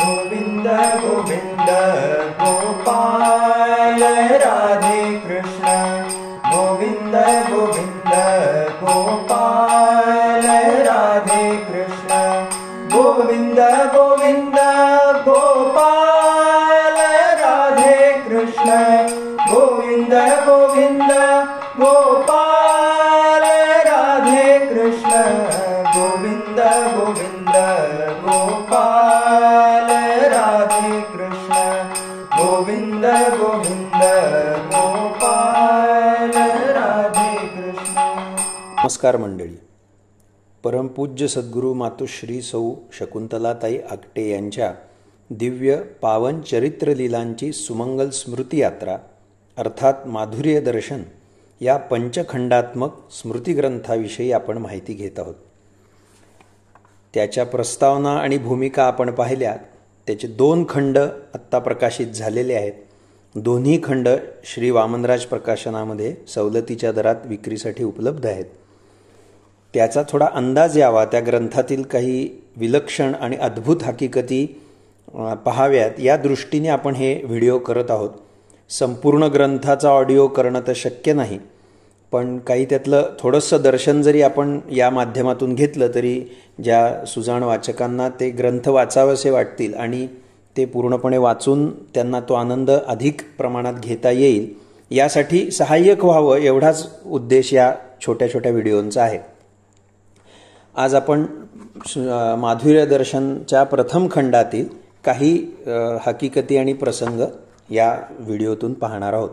गोविंद गोविंद गोपाल राधे कृष्ण गोविंद गोविंद गोपाल राधे कृष्ण गोविंद गोविंद गोपाल राधे कृष्ण गोविंद गोविंद गोपाल राधे कृष्ण गोविंद गोविंद गोपाल राधे कृष्ण गोविंद गोविंद गोपाल राधे कृष्ण. नमस्कार मंडळी. परमपूज्य सद्गुरू मातुश्री सौ शकुंतलाताई आगटे यांच्या दिव्य पावन चरित्रलीलांची सुमंगल स्मृती यात्रा अर्थात माधुर्य दर्शन या पंचखंडात्मक स्मृतिग्रंथाविषयी आपण माहिती घेत आहोत. त्याच्या प्रस्तावना आणि भूमिका आपण पाहिल्या. त्याचे 2 खंड आत्ता प्रकाशित झालेले आहेत. दोन्ही खंड श्री वामनराज प्रकाशनामध्ये सवलतीच्या दरात विक्रीसाठी उपलब्ध आहेत. त्याचा थोडा अंदाज यावा, त्या ग्रंथातील काही विलक्षण आणि अद्भुत हकीकती पाहाव्यात या दृष्टीने आपण हे व्हिडिओ करत आहोत. संपूर्ण ग्रंथाचा ऑडिओ करणं तर शक्य नाही, पण काही त्यातलं थोडंसं दर्शन जरी आपण या माध्यमातून घेतलं तरी ज्या सुजाण वाचकांना ते ग्रंथ वाचावेसे वाटतील आणि ते पूर्णपणे वाचून त्यांना तो आनंद अधिक प्रमाणात घेता येईल यासाठी सहाय्यक व्हावं एवढाच उद्देश या छोट्या छोट्या व्हिडिओंचा आहे. आज आपण माधुर्य दर्शनच्या प्रथम खंडातील काही हकीकती आणि प्रसंग या व्हिडिओतून पाहणार आहोत.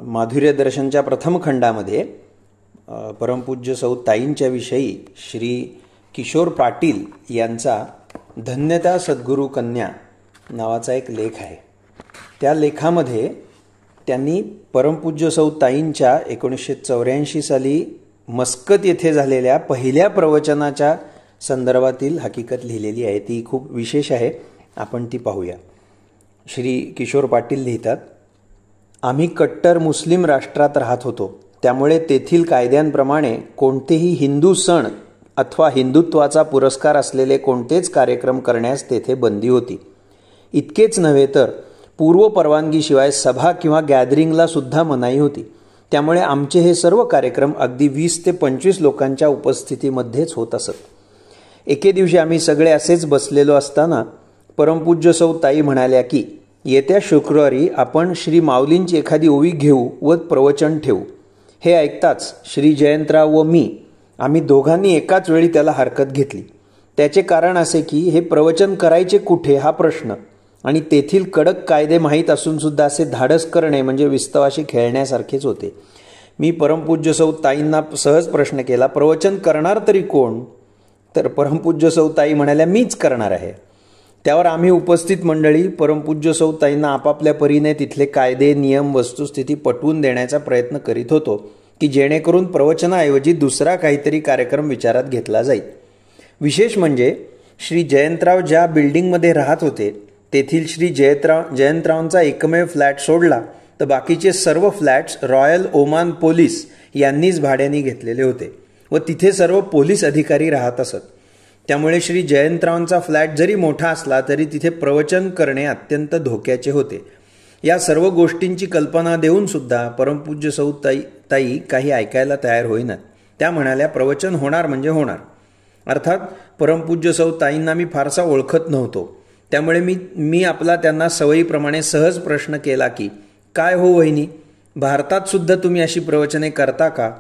माधुर्य दर्शनच्या प्रथम खंडामध्ये परमपूज्य सौ ताईंच्या विषयी श्री किशोर पाटील यांचा धन्यता सद्गुरू कन्या नावाचा एक लेख आहे. त्या लेखामध्ये त्यांनी परमपूज्य सौ ताईंच्या 1984 साली मस्कत येथे झालेल्या पहिल्या प्रवचनाच्या संदर्भातील हकीकत लिहिलेली आहे. ती खूप विशेष आहे, आपण ती पाहूया. श्री किशोर पाटील लिहितात, आम्ही कट्टर मुस्लिम राष्ट्रात राहत होतो, त्यामुळे तेथील कायद्यांप्रमाणे कोणतेही हिंदू सण अथवा हिंदुत्वाचा पुरस्कार असलेले कोणतेच कार्यक्रम करण्यास तेथे बंदी होती. इतकेच नव्हे तर पूर्व परवानगीशिवाय सभा किंवा गॅदरिंगला सुद्धा मनाई होती. त्यामुळे आमचे हे सर्व कार्यक्रम अगदी 20 ते 25 लोकांच्या उपस्थितीमध्येच होत असत. एके दिवशी आम्ही सगळे असेच बसलेलो असताना परमपूज्य सौ ताई म्हणाल्या की येत्या शुक्रवारी आपण श्री माऊलींची एखादी ओवी घेऊ व प्रवचन ठेवू. हे ऐकताच श्री जयंतराव व मी आम्ही दोघांनी एकाच वेळी त्याला हरकत घेतली. त्याचे कारण असे की हे प्रवचन करायचे कुठे हा प्रश्न आणि तेथील कडक कायदे माहीत असून सुद्धा असे धाडस करणे म्हणजे विस्तवाशी खेळण्यासारखेच होते. मी परमपूज्य सौ ताईंना सहज प्रश्न केला, प्रवचन करणार तरी कोण? तर परमपूज्य सौ ताई म्हणाल्या, मीच करणार आहे. त्यावर आम्ही उपस्थित मंडळी परमपूज्य सौ ताईंना आपापल्या परीने तिथले कायदे नियम वस्तुस्थिती पटवून देण्याचा प्रयत्न करीत होतो की जेणेकरून प्रवचनाऐवजी दुसरा काहीतरी कार्यक्रम विचारात घेतला जाईल. विशेष म्हणजे श्री जयंतराव ज्या बिल्डिंगमध्ये राहत होते तेथील श्री जयंतरावांचा एकमेव फ्लॅट सोडला तर बाकीचे सर्व फ्लॅट्स रॉयल ओमान पोलीस यांनीच भाड्याने घेतलेले होते व तिथे सर्व पोलीस अधिकारी राहत असत. त्यामुळे श्री जयंतरावांचा फ्लॅट जरी मोठा असला तरी तिथे प्रवचन करणे अत्यंत धोक्याचे होते. या सर्व गोष्टींची कल्पना देऊन सुद्धा परमपूज्य सौ ताई काही ऐकायला तयार होईनात. त्या म्हणाल्या, प्रवचन होणार म्हणजे होणार. अर्थात परमपूज्य सौ ताईंना मी फारसा ओळखत नव्हतो, त्यामुळे मी आपला त्यांना सवयीप्रमाणे सहज प्रश्न केला की काय हो वहिनी, भारतात सुद्धा तुम्ही अशी प्रवचने करता का?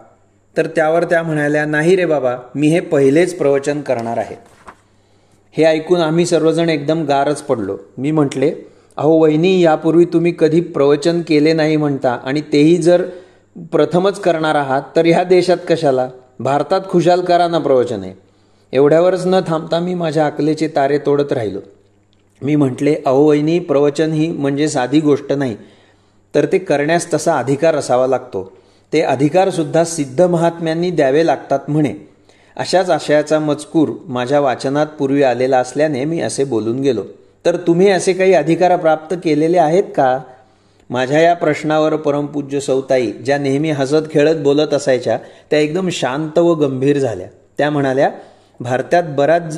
तर त्यावर त्या म्हणाल्या, नाही रे बाबा, मी हे पहिलेच प्रवचन करणार आहे. हे ऐकून आम्ही सर्वजण एकदम गारच पडलो. मी म्हटले, अहो वहिनी, यापूर्वी तुम्ही कधी प्रवचन केले नाही म्हणता आणि तेही जर प्रथमच करणार आहात तर ह्या देशात कशाला? भारतात खुशाल करा ना प्रवचने. एवढ्यावरच न थांबता मी माझ्या अकलेचे तारे तोडत राहिलो. मी म्हटले, अहो वहिनी, प्रवचन ही म्हणजे साधी गोष्ट नाही, तर ते करण्यास तसा अधिकार असावा लागतो. ते अधिकारसुद्धा सिद्ध महात्म्यांनी द्यावे लागतात म्हणे. अशाच आशयाचा मजकूर माझ्या वाचनात पूर्वी आलेला असल्याने मी असे बोलून गेलो. तर तुम्ही असे काही अधिकार प्राप्त केलेले आहेत का? माझ्या या प्रश्नावर परमपूज्य सौ ताई, ज्या नेहमी हसत खेळत बोलत असायच्या, त्या एकदम शांत व गंभीर झाल्या. त्या म्हणाल्या, भारतात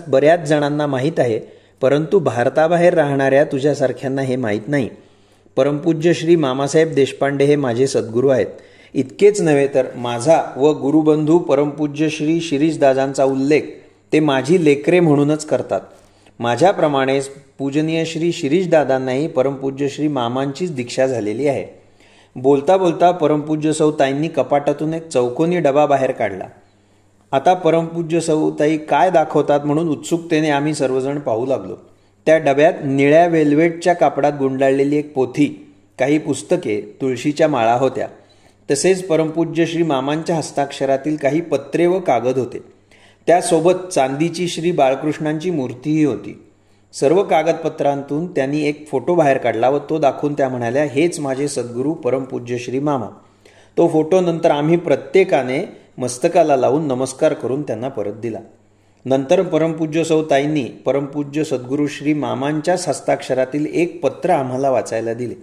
बऱ्याच जणांना माहीत आहे, परंतु भारताबाहेर राहणाऱ्या तुझ्यासारख्यांना हे माहीत नाही. परमपूज्य श्री मामासाहेब देशपांडे हे माझे सद्गुरू आहेत. इतकेच नव्हे तर माझा व गुरुबंधू परमपूज्य श्री शिरीषदादांचा उल्लेख ते माझी लेकरे म्हणूनच करतात. माझ्याप्रमाणेच पूजनीय श्री शिरीषदादांनाही परमपूज्य श्री मामांचीच दीक्षा झालेली आहे. बोलता बोलता परमपूज्य सौताईंनी कपाटातून एक चौकोनी डबा बाहेर काढला. आता परमपूज्य सौताई काय दाखवतात म्हणून उत्सुकतेने आम्ही सर्वजण पाहू लागलो. त्या डब्यात निळ्या वेल्वेटच्या कापडात गुंडाळलेली एक पोथी, काही पुस्तके, तुळशीच्या माळा होत्या. तसेच परमपूज्य श्री मामांच्या हस्ताक्षरातील काही पत्रे व कागद होते. त्यासोबत चांदीची श्री बाळकृष्णांची मूर्तीही होती. सर्व कागदपत्रांतून त्यांनी एक फोटो बाहेर काढला व तो दाखवून त्या म्हणाल्या, हेच माझे सद्गुरू परमपूज्य श्री मामा. तो फोटो नंतर आम्ही प्रत्येकाने मस्तकाला लावून नमस्कार करून त्यांना परत दिला. नंतर परमपूज्य सौताईंनी परमपूज्य सद्गुरू श्री मामांच्याच हस्ताक्षरातील एक पत्र आम्हाला वाचायला दिले.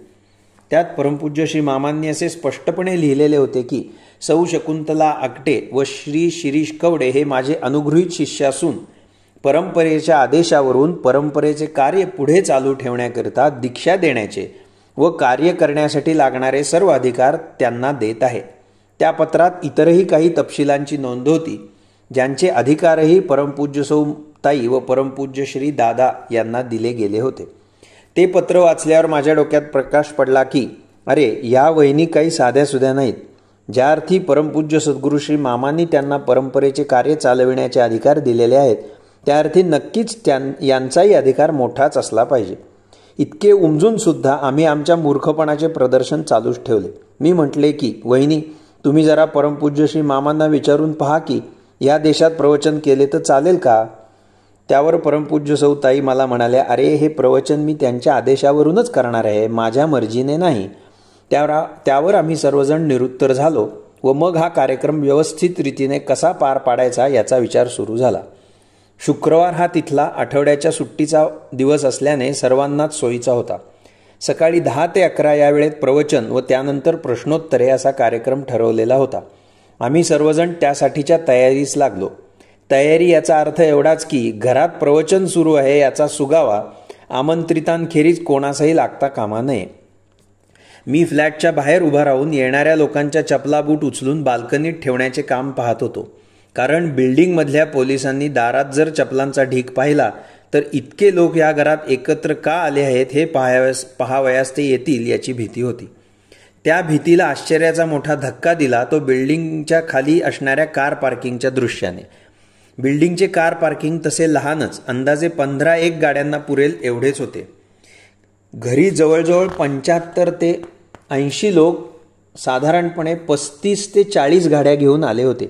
त्यात परमपूज्य श्री मामांनी असे स्पष्टपणे लिहिलेले होते की सौ शकुंतला आकटे व श्री शिरीष कवडे हे माझे अनुगृहीत शिष्य असून परंपरेच्या आदेशावरून परंपरेचे कार्य पुढे चालू ठेवण्याकरिता दीक्षा देण्याचे व कार्य करण्यासाठी लागणारे सर्व अधिकार त्यांना देत आहे. त्या पत्रात इतरही काही तपशिलांची नोंद होती, ज्यांचे अधिकारही परमपूज्य सौताई व परमपूज्य श्री दादा यांना दिले गेले होते. ते पत्र वाचल्यावर माझ्या डोक्यात प्रकाश पडला की अरे, या वहिनी काही साध्यासुध्या नाहीत. ज्या अर्थी परमपूज्य सद्गुरू श्री मामांनी त्यांना परंपरेचे कार्य चालविण्याचे अधिकार दिलेले आहेत, त्या अर्थी नक्कीच यांचाही अधिकार मोठाच असला पाहिजे. इतके उमजून सुद्धा आम्ही आमच्या मूर्खपणाचे प्रदर्शन चालूच ठेवले. मी म्हटले की वहिनी, तुम्ही जरा परमपूज्य श्री मामांना विचारून पहा की या देशात प्रवचन केले तर चालेल का? त्यावर परमपूज्य सौताई मला म्हणाल्या, अरे, हे प्रवचन मी त्यांच्या आदेशावरूनच करणार आहे, माझ्या मर्जीने नाही. त्यावर आम्ही सर्वजण निरुत्तर झालो व मग हा कार्यक्रम व्यवस्थित रीतीने कसा पार पाडायचा याचा विचार सुरू झाला. शुक्रवार हा तिथला आठवड्याच्या सुट्टीचा दिवस असल्याने सर्वांनाच सोयीचा होता. सकाळी 10 ते 11 या वेळेत प्रवचन व त्यानंतर प्रश्नोत्तरे असा कार्यक्रम ठरवलेला होता. आम्ही सर्वजण त्यासाठीच्या तयारीस लागलो. तयारी याचा अर्थ एवढाच की घरात प्रवचन सुरू आहे याचा सुगावा आमंत्रितांखेरीज कोणासही लागता कामा नये. मी फ्लॅटच्या बाहेर उभा राहून येणाऱ्या लोकांच्या चपला बूट उचलून बाल्कनीत ठेवण्याचे काम पाहत होतो. कारण बिल्डिंगमधल्या पोलिसांनी दारात जर चपलांचा ढीग पाहिला तर इतके लोक या घरात एकत्र का आले आहेत हे पाहावयास ते येतील याची भीती होती. त्या भीतीला आश्चर्याचा मोठा धक्का दिला तो बिल्डिंगच्या खाली असणाऱ्या कार पार्किंगच्या दृश्याने. बिल्डिंगचे कार पार्किंग तसे लहानच, अंदाजे 15-1 गाड्यांना पुरेल एवढेच होते. घरी जवळजवळ 75 ते 80 लोक साधारणपणे 35 ते 40 गाड्या घेऊन आले होते.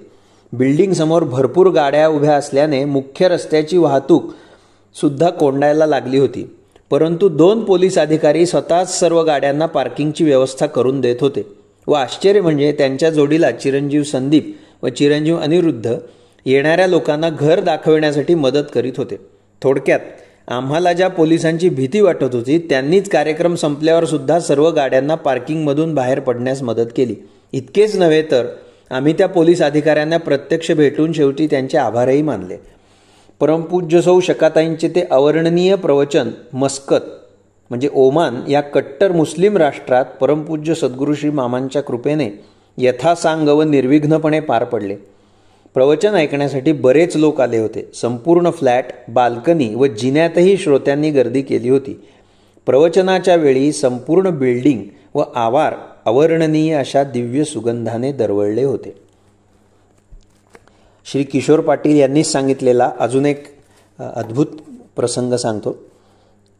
बिल्डिंगसमोर भरपूर गाड्या उभ्या असल्याने मुख्य रस्त्याची वाहतूक सुद्धा कोंडायला लागली होती. परंतु 2 पोलीस अधिकारी स्वतःच सर्व गाड्यांना पार्किंगची व्यवस्था करून देत होते व आश्चर्य म्हणजे त्यांच्या जोडीला चिरंजीव संदीप व चिरंजीव अनिरुद्ध येणाऱ्या लोकांना घर दाखविण्यासाठी मदत करीत होते. थोडक्यात आम्हाला ज्या पोलिसांची भीती वाटत होती त्यांनीच कार्यक्रम संपल्यावर सुद्धा सर्व गाड्यांना पार्किंगमधून बाहेर पडण्यास मदत केली. इतकेच नव्हे तर आम्ही त्या पोलीस अधिकाऱ्यांना प्रत्यक्ष भेटून शेवटी त्यांचे आभारही मानले. परमपूज्य सौ शकाताईंचे ते अवर्णनीय प्रवचन मस्कत म्हणजे ओमान या कट्टर मुस्लिम राष्ट्रात परमपूज्य सद्गुरू श्री मामांच्या कृपेने यथासांग व निर्विघ्नपणे पार पडले. प्रवचन ऐकण्यासाठी बरेच लोक आले होते. संपूर्ण फ्लॅट, बाल्कनी व जिन्यातही श्रोत्यांनी गर्दी केली होती. प्रवचनाच्या वेळी संपूर्ण बिल्डिंग व आवार अवर्णनीय अशा दिव्य सुगंधाने दरवळले होते. श्री किशोर पाटील यांनीच सांगितलेला अजून एक अद्भुत प्रसंग सांगतो.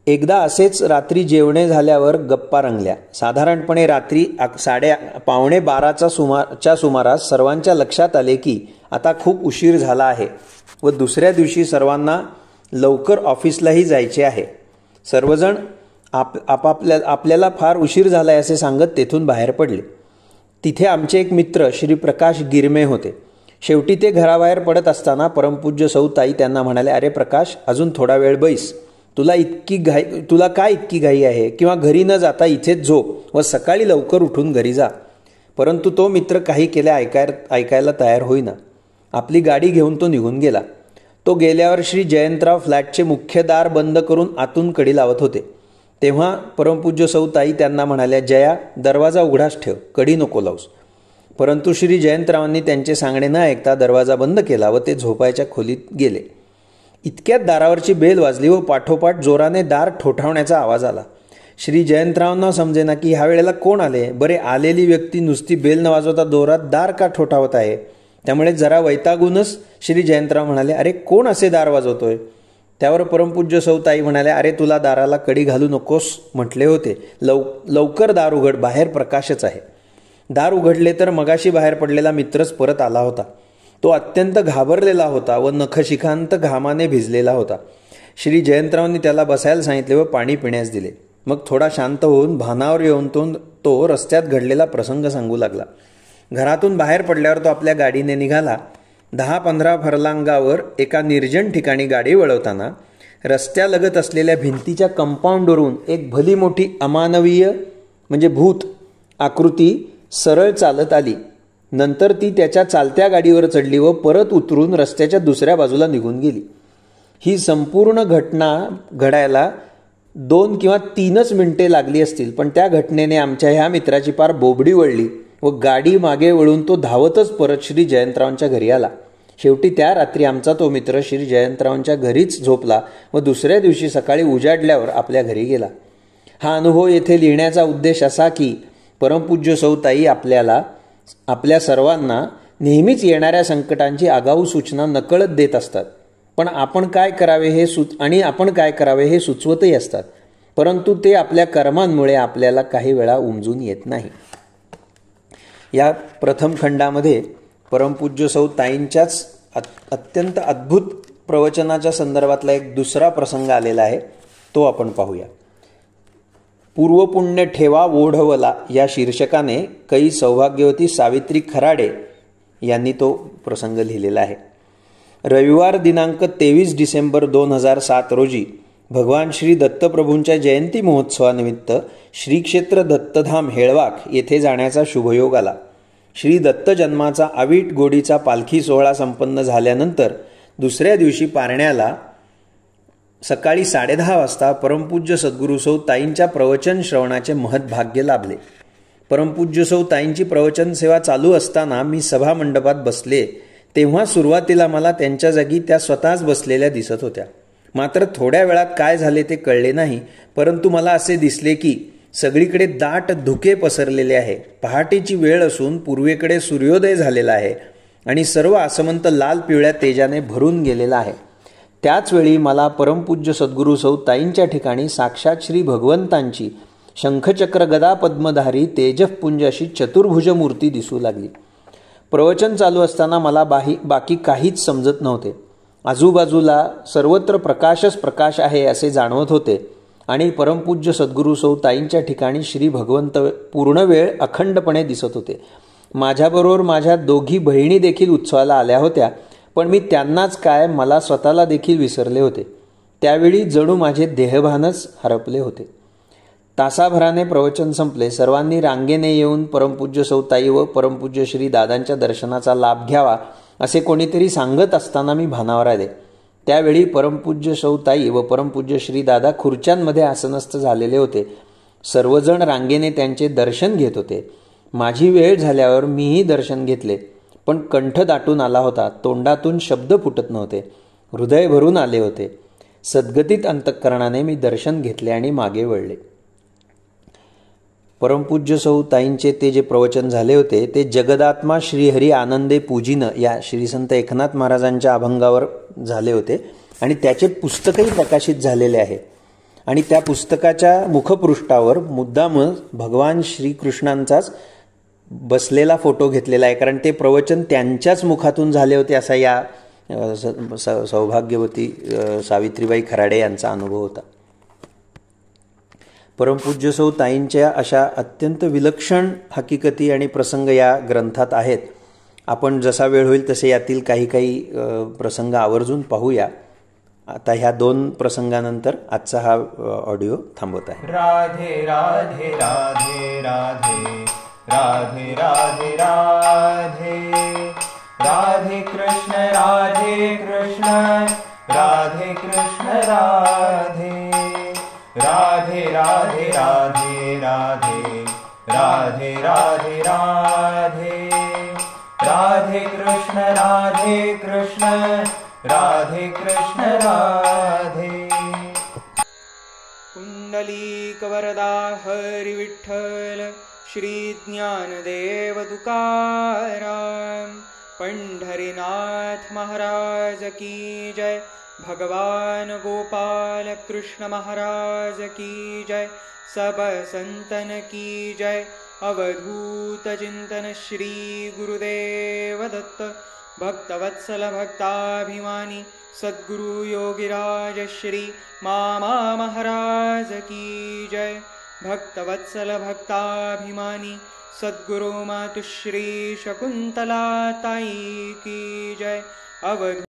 एकदा असेच रात्री जेवणे झाल्यावर गप्पा रंगल्या. साधारणपणे रात्री 11:15च्या सुमारास सर्वांच्या लक्षात आले की आता खूप उशीर झाला आहे व दुसऱ्या दिवशी सर्वांना लवकर ऑफिसलाही जायचे आहे. सर्वजण आपल्याला फार उशीर झाला आहे असे सांगत तेथून बाहेर पडले. तिथे आमचे एक मित्र श्री प्रकाश गिरमे होते. शेवटी ते घराबाहेर पडत असताना परमपूज्य सौताई त्यांना म्हणाले, अरे प्रकाश, अजून थोडा वेळ बैस. तुला काय इतकी घाई आहे? किंवा घरी न जाता इथेच झोप व सकाळी लवकर उठून घरी जा. परंतु तो मित्र काही केल्या ऐकायला तयार होईना. आपली गाडी घेऊन तो निघून गेला. तो गेल्यावर श्री जयंतराव फ्लॅटचे मुख्य दार बंद करून आतून कडी लावत होते. तेव्हा परमपूज्य सौ ताई त्यांना म्हणाल्या, जया, दरवाजा उघडाच ठेव, कडी नको लावूस. परंतु श्री जयंतरावांनी त्यांचे सांगणे न ऐकता दरवाजा बंद केला व ते झोपायच्या खोलीत गेले. इतक्यात दारावरची बेल वाजली व पाठोपाठ जोराने दार ठोठावण्याचा आवाज आला. श्री जयंतरावांना समजेना की ह्या वेळेला कोण आले. बरे, आलेली व्यक्ती नुसती बेल न वाजवता जोरात दार का ठोठावत आहे. त्यामुळे जरा वैतागूनच श्री जयंतराव म्हणाले, अरे कोण असे दार वाजवतोय. त्यावर परमपूज्य सौ ताई म्हणाल्या, अरे तुला दाराला कडी घालू नकोस म्हटले होते. लवकर दार उघड, बाहेर प्रकाशच आहे. दार उघडले तर मगाशी बाहेर पडलेला मित्रच परत आला होता. तो अत्यंत घाबरलेला होता व नखशिखांत घामाने भिजलेला होता. श्री जयंतरावांनी त्याला बसायला सांगितले व पाणी पिण्यास दिले. मग थोडा शांत होऊन भानावर येऊन तो रस्त्यात घडलेला प्रसंग सांगू लागला. घरातून बाहेर पडल्यावर तो आपल्या गाडीने निघाला. 10-15 फरलांगावर एका निर्जन ठिकाणी गाडी वळवताना रस्त्यालगत असलेल्या भिंतीच्या कंपाऊंडवरून एक भली मोठी अमानवीय म्हणजे भूत आकृती सरळ चालत आली. नंतर ती त्याच्या चालत्या गाडीवर चढली व परत उतरून रस्त्याच्या दुसऱ्या बाजूला निघून गेली. ही संपूर्ण घटना घडायला 2 किंवा 3च मिनिटे लागली असतील, पण त्या घटनेने आमच्या ह्या मित्राची पार बोबडी वळली व गाडी मागे वळून तो धावतच परत श्री जयंतरावांच्या घरी आला. शेवटी त्या रात्री आमचा तो मित्र श्री जयंतरावांच्या घरीच झोपला व दुसऱ्या दिवशी सकाळी उजाडल्यावर आपल्या घरी गेला. हा अनुभव येथे लिहिण्याचा उद्देश असा की परमपूज्य सौ ताई आपल्या सर्वांना नेहमीच येणाऱ्या संकटांची आगाऊ सूचना नकळत देत असतात. पण आपण काय करावे हे सुचवतही असतात. परंतु ते आपल्या कर्मांमुळे आपल्याला काही वेळा उमजून येत नाही. या प्रथम खंडामध्ये परमपूज्य सौ ताईंच्याच अत्यंत अद्भुत प्रवचनाच्या संदर्भातला एक दुसरा प्रसंग आलेला आहे, तो आपण पाहूया. पूर्वपुण्य ठेवा ओढवला या शीर्षकाने कै सौभाग्यवती सावित्री खराडे यांनी तो प्रसंग लिहिलेला आहे. रविवार दिनांक 23 डिसेंबर 2007 रोजी भगवान श्री दत्तप्रभूंच्या जयंती महोत्सवानिमित्त श्री क्षेत्र दत्तधाम हेळवाक येथे जाण्याचा शुभयोग आला. श्री दत्त जन्माचा अवीट गोडीचा पालखी सोहळा संपन्न झाल्यानंतर दुसऱ्या दिवशी पारण्याला सकाळी 10:30 वाजता परमपूज्य सद्गुरू सौ ताईंच्या प्रवचन श्रवणाचे महत्भाग्य लाभले. परमपूज्य सौ ताईंची प्रवचन सेवा चालू असताना मी सभा मंडपात बसले तेव्हा सुरुवातीला मला त्यांच्या जागी त्या स्वतःच बसलेल्या दिसत होत्या. मात्र थोड्या वेळात काय झाले ते कळले नाही, परंतु मला असे दिसले की सगळीकडे दाट धुके पसरलेले आहे. पहाटेची वेळ असून पूर्वेकडे सूर्योदय झालेला आहे आणि सर्व आसमंत लाल पिवळ्या तेजाने भरून गेलेला आहे. त्याचवेळी मला परमपूज्य सद्गुरू सौ ताईंच्या ठिकाणी साक्षात श्री भगवंतांची शंखचक्र गदा पद्मधारी तेजपुंज अशी चतुर्भुज मूर्ती दिसू लागली. प्रवचन चालू असताना मला बाकी काहीच समजत नव्हते. आजूबाजूला सर्वत्र प्रकाशच प्रकाश आहे असे जाणवत होते आणि परमपूज्य सद्गुरू सौ ताईंच्या ठिकाणी श्री भगवंत पूर्ण वेळ अखंडपणे दिसत होते. माझ्याबरोबर माझ्या 2 बहिणी देखील उत्सवाला आल्या होत्या, पण मी त्यांनाच काय मला स्वतःला देखील विसरले होते. त्यावेळी जणू माझे देहभानच हरपले होते. तासाभराने प्रवचन संपले. सर्वांनी रांगेने येऊन परमपूज्य सौ ताई व परमपूज्य श्री दादांच्या दर्शनाचा लाभ घ्यावा असे कोणीतरी सांगत असताना मी भानावर आले. त्यावेळी परमपूज्य सौ ताई व परमपूज्य श्री दादा खुर्च्यांमध्ये आसनस्थ झालेले होते. सर्वजण रांगेने त्यांचे दर्शन घेत होते. माझी वेळ झाल्यावर मीही दर्शन घेतले, पण कंठ दाटून आला होता. तोंडातून शब्द फुटत नव्हते. हृदय भरून आले होते. सद्गतीत अंतःकरणाने मी दर्शन घेतले आणि मागे वळले. परमपूज्य सौ ताईंचे ते जे प्रवचन झाले होते ते जगदात्मा श्रीहरी आनंदे पूजिन या श्री संत एकनाथ महाराजांच्या अभंगावर झाले होते आणि त्याचे पुस्तकही प्रकाशित झालेले आहे. आणि त्या पुस्तकाच्या मुखपृष्ठावर मुद्दाम भगवान श्रीकृष्णांचाच बसलेला फोटो घेतलेला आहे, कारण ते प्रवचन त्यांच्याच मुखातून झाले होते असा या सौभाग्यवती सावित्रीबाई खराडे यांचा अनुभव होता. परमपूज्य सौ ताईंच्या अशा अत्यंत विलक्षण हकीकती आणि प्रसंग या ग्रंथात आहेत. आपण जसा वेळ होईल तसे यातील काही प्रसंग आवर्जून पाहूया. आता ह्या 2 प्रसंगानंतर आजचा हा ऑडिओ थांबवत आहे. राधे राधे राधे राधे राधे राधे राधे राधे कृष्ण राधे कृष्ण राधे कृष्ण राधे राधे राधे राधे राधे राधे राधे राधे राधे कृष्ण राधे कृष्ण राधे कृष्ण राधे। पुंडलीकवरदा हरि विठ्ठल श्री ज्ञानदेव तुकाराम। पंढरीनाथ महाराज की जय। भगवान गोपाल कृष्ण महाराज की जय। सब संतन की जय। अवधूत चिंतन श्री गुरुदेव दत्त। भक्तवत्सल भक्ताभिमानी सद्गुरु योगिराज श्री मामा महाराज की जय। भक्तवत्सल भक्ताभिमानी सद्गुरु मातुश्री शकुंतला ताई की जय। अवधूत